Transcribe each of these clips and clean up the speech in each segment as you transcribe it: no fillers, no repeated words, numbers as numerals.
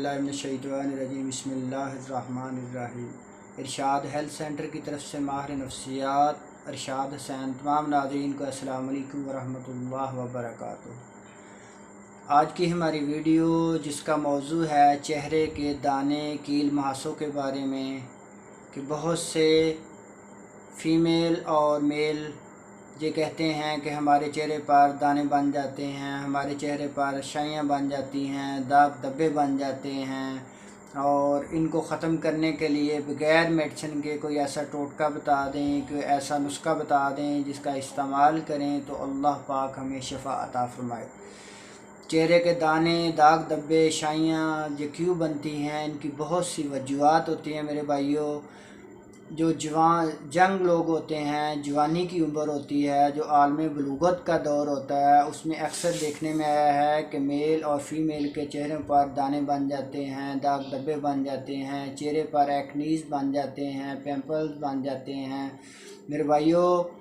औज़ुबिल्लाहिमिनश्शैतानिर्रजीम बिस्मिल्लाहिर्रहमानिर्रहीम। इरशाद health centre की तरफ से माहिर नफ्सियात इरशाद हुसैन तमाम नाज़रीन को अस्सलाम वालेकुम वरहमतुल्लाहि वबरकातुहू। आज की हमारी वीडियो जिसका मौजू है चेहरे के दाने कील मुहासों के बारे में, कि बहुत से फ़ीमेल और मेल ये कहते हैं कि हमारे चेहरे पर दाने बन जाते हैं, हमारे चेहरे पर शाइयाँ बन जाती हैं, दाग धब्बे बन जाते हैं, और इनको ख़त्म करने के लिए बग़ैर मेडिसिन के कोई ऐसा टोटका बता दें, कोई ऐसा नुस्खा बता दें जिसका इस्तेमाल करें तो अल्लाह पाक हमें शिफ़ा अता फ़रमाए। चेहरे के दाने दाग धब्बे शाइयाँ ये क्यों बनती हैं, इनकी बहुत सी वजूहात होती हैं मेरे भाइयों। जो जंग लोग होते हैं, जवानी की उम्र होती है, जो आलम बलूगत का दौर होता है, उसमें अक्सर देखने में आया है कि मेल और फीमेल के चेहरे पर दाने बन जाते हैं, दाग धब्बे बन जाते हैं, चेहरे पर एक्नीज़ बन जाते हैं, पिंपल्स बन जाते हैं मेरे भाइयों।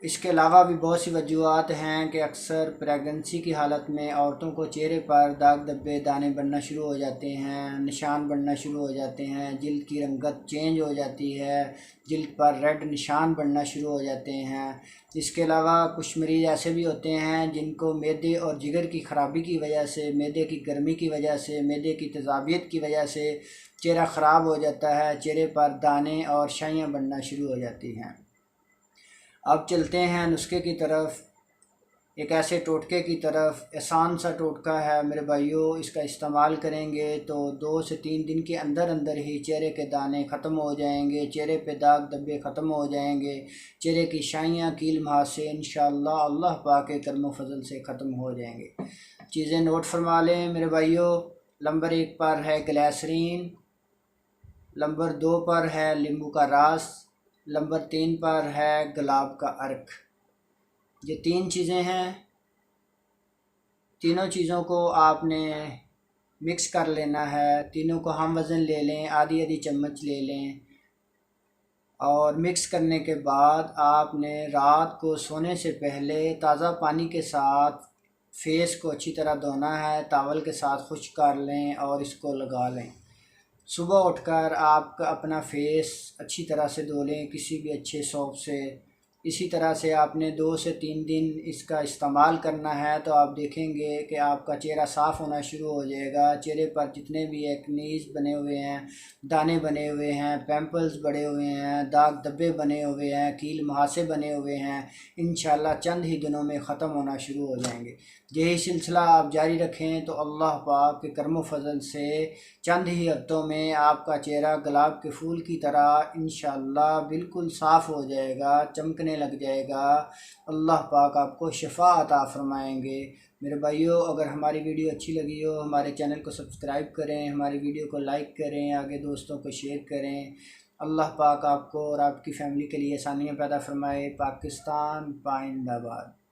इसके अलावा भी बहुत सी वजूहात हैं कि अक्सर प्रेगनेंसी की हालत में औरतों को चेहरे पर दाग धब्बे दाने बनना शुरू हो जाते हैं, निशान बनना शुरू हो जाते हैं, जिल्द की रंगत चेंज हो जाती है, जिल्द पर रेड निशान बनना शुरू हो जाते हैं। इसके अलावा कुछ मरीज़ ऐसे भी होते हैं जिनको मैदे और जिगर की ख़राबी की वजह से, मैदे की गर्मी की वजह से, मैदे की तेज़ाबियत की वजह से चेहरा ख़राब हो जाता है, चेहरे पर दाने और शाइयाँ बनना शुरू हो जाती हैं। अब चलते हैं नुस्खे की तरफ, एक ऐसे टोटके की तरफ। आसान सा टोटका है मेरे भाइयों, इसका इस्तेमाल करेंगे तो 2 से 3 दिन के अंदर अंदर ही चेहरे के दाने ख़त्म हो जाएंगे, चेहरे पे दाग धब्बे ख़त्म हो जाएंगे, चेहरे की शाइयाँ कील मुहासे इंशाअल्लाह अल्लाह पाक के करम फजल से ख़त्म हो जाएंगे। चीज़ें नोट फरमा लें मेरे भाइयों। नंबर 1 पर है ग्लिसरीन, नंबर 2 पर है नींबू का रस, नंबर 3 पर है गुलाब का अर्क। ये 3 चीज़ें हैं। तीनों चीज़ों को आपने मिक्स कर लेना है, तीनों को हम वज़न ले लें, आधी आधी चम्मच ले लें, और मिक्स करने के बाद आपने रात को सोने से पहले ताज़ा पानी के साथ फेस को अच्छी तरह धोना है, टॉवल के साथ खुश्क कर लें और इसको लगा लें। सुबह उठकर आप अपना फेस अच्छी तरह से धो लें किसी भी अच्छे सोप से। इसी तरह से आपने 2 से 3 दिन इसका इस्तेमाल करना है तो आप देखेंगे कि आपका चेहरा साफ़ होना शुरू हो जाएगा। चेहरे पर जितने भी एक्नीज़ बने हुए हैं, दाने बने हुए हैं, पिंपल्स बड़े हुए हैं, दाग धब्बे बने हुए हैं, कील मुहासे बने हुए हैं, इंशाल्लाह चंद ही दिनों में ख़त्म होना शुरू हो जाएंगे। यही सिलसिला आप जारी रखें तो अल्लाह पाक के करम फजल से चंद ही हफ्तों में आपका चेहरा गुलाब के फूल की तरह इंशाअल्लाह बिल्कुल साफ़ हो जाएगा, चमकने लग जाएगा। अल्लाह पाक आपको शिफ़ा अता फ़रमाएंगे। मेरे भाइयों, अगर हमारी वीडियो अच्छी लगी हो हमारे चैनल को सब्सक्राइब करें, हमारी वीडियो को लाइक करें, आगे दोस्तों को शेयर करें। अल्लाह पाक आपको और आपकी फ़ैमिली के लिए आसानियाँ पैदा फ़रमाए। पाकिस्तान जिंदाबाद।